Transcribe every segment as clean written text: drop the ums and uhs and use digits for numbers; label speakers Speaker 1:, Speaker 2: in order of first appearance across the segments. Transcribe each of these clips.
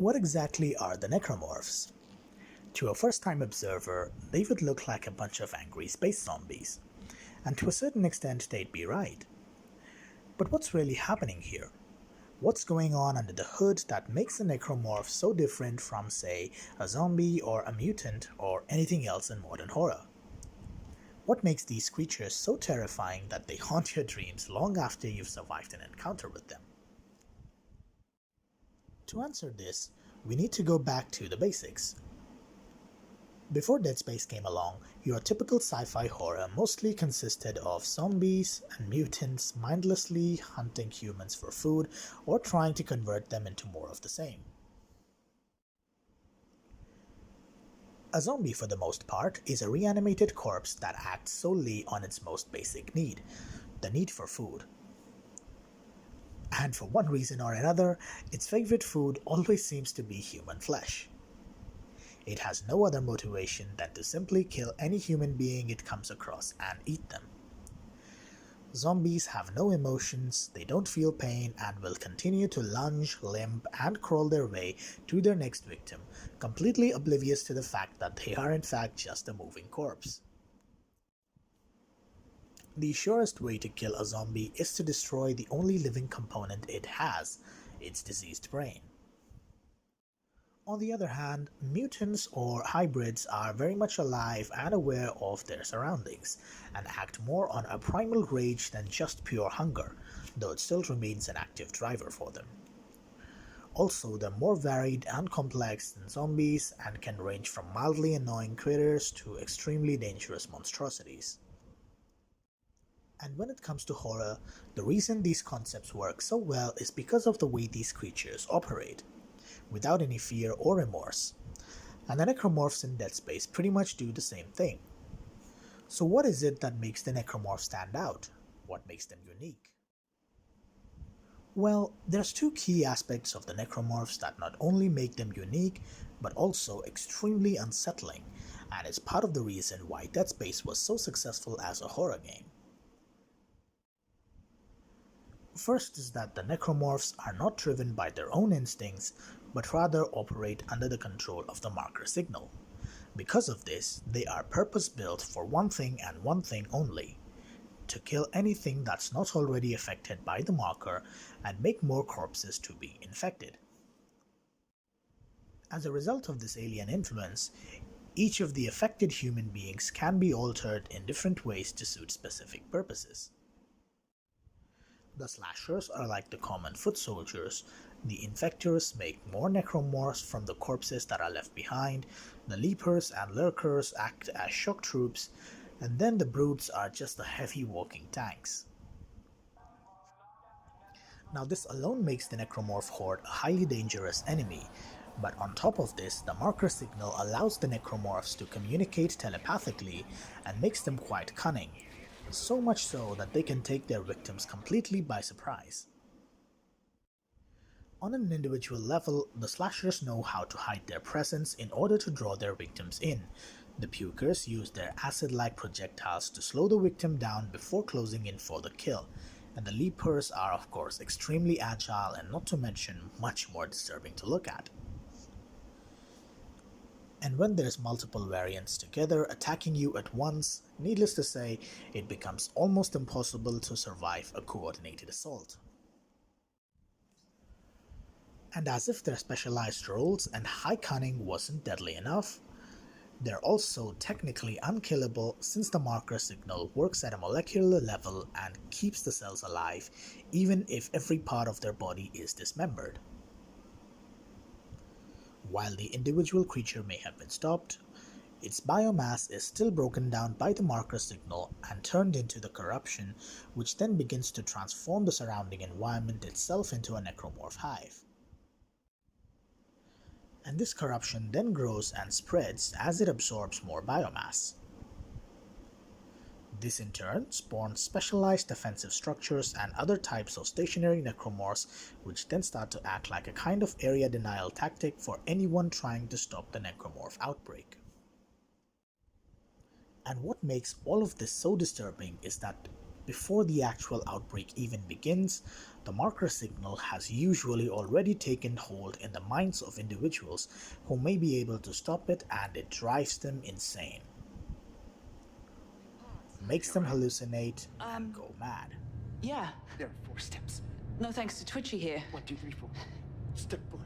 Speaker 1: What exactly are the Necromorphs? To a first-time observer, they would look like a bunch of angry space zombies, and to a certain extent they'd be right. But what's really happening here? What's going on under the hood that makes a necromorph so different from, say, a zombie or a mutant or anything else in modern horror? What makes these creatures so terrifying that they haunt your dreams long after you've survived an encounter with them? To answer this, we need to go back to the basics. Before Dead Space came along, your typical sci-fi horror mostly consisted of zombies and mutants mindlessly hunting humans for food or trying to convert them into more of the same. A zombie, for the most part, is a reanimated corpse that acts solely on its most basic need, the need for food. And for one reason or another, its favorite food always seems to be human flesh. It has no other motivation than to simply kill any human being it comes across and eat them. Zombies have no emotions, they don't feel pain, and will continue to lunge, limp, and crawl their way to their next victim, completely oblivious to the fact that they are in fact just a moving corpse. The surest way to kill a zombie is to destroy the only living component it has, its diseased brain. On the other hand, mutants or hybrids are very much alive and aware of their surroundings, and act more on a primal rage than just pure hunger, though it still remains an active driver for them. Also, they're more varied and complex than zombies and can range from mildly annoying critters to extremely dangerous monstrosities. And when it comes to horror, the reason these concepts work so well is because of the way these creatures operate, without any fear or remorse, and the necromorphs in Dead Space pretty much do the same thing. So what is it that makes the necromorphs stand out? What makes them unique? Well, there's two key aspects of the necromorphs that not only make them unique, but also extremely unsettling, and is part of the reason why Dead Space was so successful as a horror game. First is that the necromorphs are not driven by their own instincts, but rather operate under the control of the marker signal. Because of this, they are purpose-built for one thing and one thing only: to kill anything that's not already affected by the marker and make more corpses to be infected. As a result of this alien influence, each of the affected human beings can be altered in different ways to suit specific purposes. The slashers are like the common foot soldiers, the infectors make more necromorphs from the corpses that are left behind, the leapers and lurkers act as shock troops, and then the brutes are just the heavy walking tanks. Now this alone makes the necromorph horde a highly dangerous enemy, but on top of this, the marker signal allows the necromorphs to communicate telepathically and makes them quite cunning. So much so that they can take their victims completely by surprise. On an individual level, the slashers know how to hide their presence in order to draw their victims in. The pukers use their acid-like projectiles to slow the victim down before closing in for the kill, and the leapers are of course extremely agile and not to mention much more disturbing to look at. And when there's multiple variants together attacking you at once, needless to say, it becomes almost impossible to survive a coordinated assault. And as if their specialized roles and high cunning wasn't deadly enough, they're also technically unkillable since the marker signal works at a molecular level and keeps the cells alive even if every part of their body is dismembered. While the individual creature may have been stopped, its biomass is still broken down by the marker signal and turned into the corruption, which then begins to transform the surrounding environment itself into a necromorph hive. And this corruption then grows and spreads as it absorbs more biomass. This in turn spawns specialized defensive structures and other types of stationary necromorphs, which then start to act like a kind of area denial tactic for anyone trying to stop the necromorph outbreak. And what makes all of this so disturbing is that Before the actual outbreak even begins, the marker signal has usually already taken hold in the minds of individuals who may be able to stop it, and it drives them insane. Makes them hallucinate and go mad.
Speaker 2: Yeah.
Speaker 3: There are 4 steps.
Speaker 2: No thanks to Twitchy here.
Speaker 3: 1, 2, 3, 4. Step 4.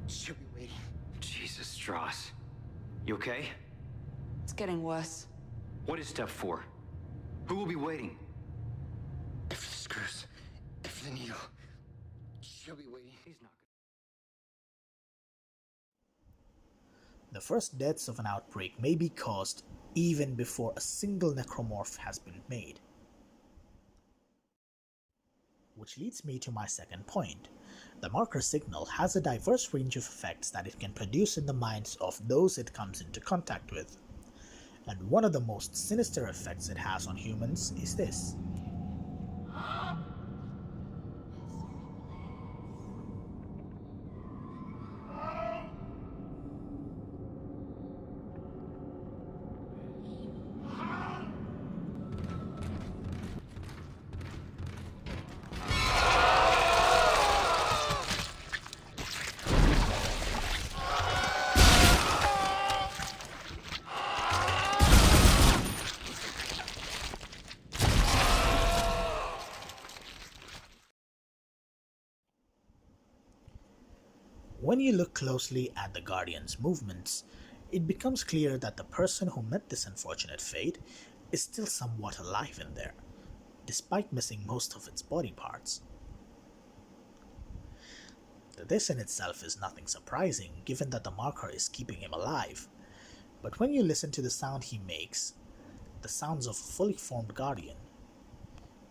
Speaker 3: She'll be waiting.
Speaker 4: Jesus, Strauss. You okay?
Speaker 2: It's getting worse.
Speaker 4: What is step 4? Who will be waiting?
Speaker 3: If the screws, if the needle, she'll be waiting.
Speaker 4: He's not
Speaker 1: The first deaths of an outbreak may be caused even before a single necromorph has been made. Which leads me to my second point. The marker signal has a diverse range of effects that it can produce in the minds of those it comes into contact with. And one of the most sinister effects it has on humans is this. When you look closely at the Guardian's movements, it becomes clear that the person who met this unfortunate fate is still somewhat alive in there, despite missing most of its body parts. This in itself is nothing surprising, given that the marker is keeping him alive, but when you listen to the sound he makes, the sounds of a fully formed Guardian,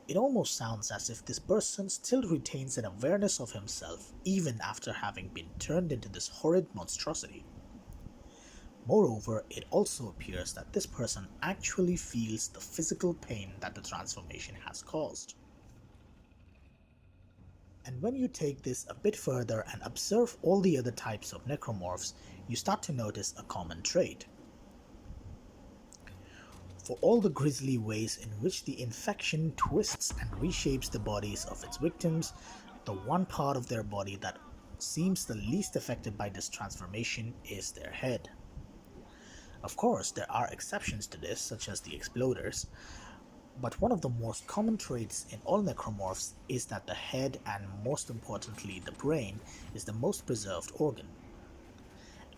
Speaker 1: it almost sounds as if this person still retains an awareness of himself even after having been turned into this horrid monstrosity. Moreover, it also appears that this person actually feels the physical pain that the transformation has caused. And when you take this a bit further and observe all the other types of necromorphs, you start to notice a common trait. For all the grisly ways in which the infection twists and reshapes the bodies of its victims, the one part of their body that seems the least affected by this transformation is their head. Of course, there are exceptions to this, such as the exploders, but one of the most common traits in all necromorphs is that the head, and most importantly the brain, is the most preserved organ,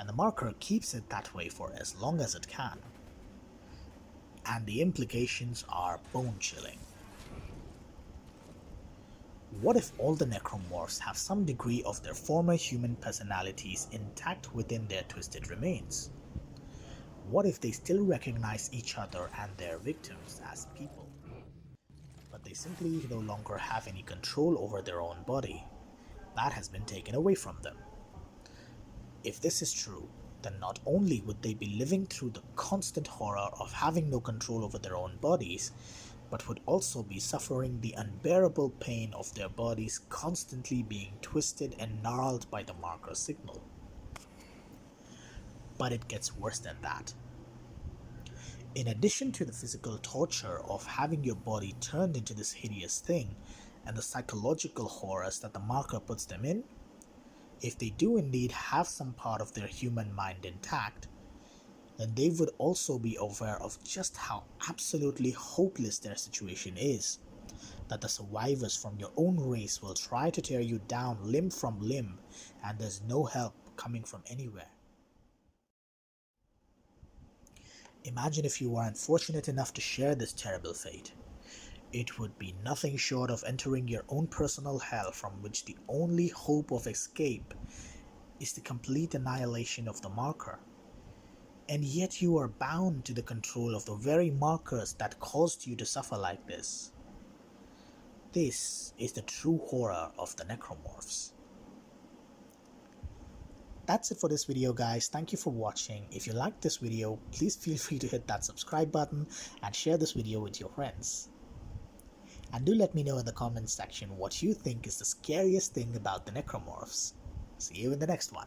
Speaker 1: and the marker keeps it that way for as long as it can. And the implications are bone-chilling. What if all the necromorphs have some degree of their former human personalities intact within their twisted remains? What if they still recognize each other and their victims as people, but they simply no longer have any control over their own body? That has been taken away from them. If this is true, then not only would they be living through the constant horror of having no control over their own bodies, but would also be suffering the unbearable pain of their bodies constantly being twisted and gnarled by the marker signal. But it gets worse than that. In addition to the physical torture of having your body turned into this hideous thing, and the psychological horrors that the marker puts them in, if they do indeed have some part of their human mind intact, then they would also be aware of just how absolutely hopeless their situation is, that the survivors from your own race will try to tear you down limb from limb, and there's no help coming from anywhere. Imagine if you were unfortunate enough to share this terrible fate. It would be nothing short of entering your own personal hell, from which the only hope of escape is the complete annihilation of the marker. And yet you are bound to the control of the very markers that caused you to suffer like this. This is the true horror of the necromorphs. That's it for this video, guys. Thank you for watching. If you liked this video, please feel free to hit that subscribe button and share this video with your friends. And do let me know in the comments section what you think is the scariest thing about the necromorphs. See you in the next one.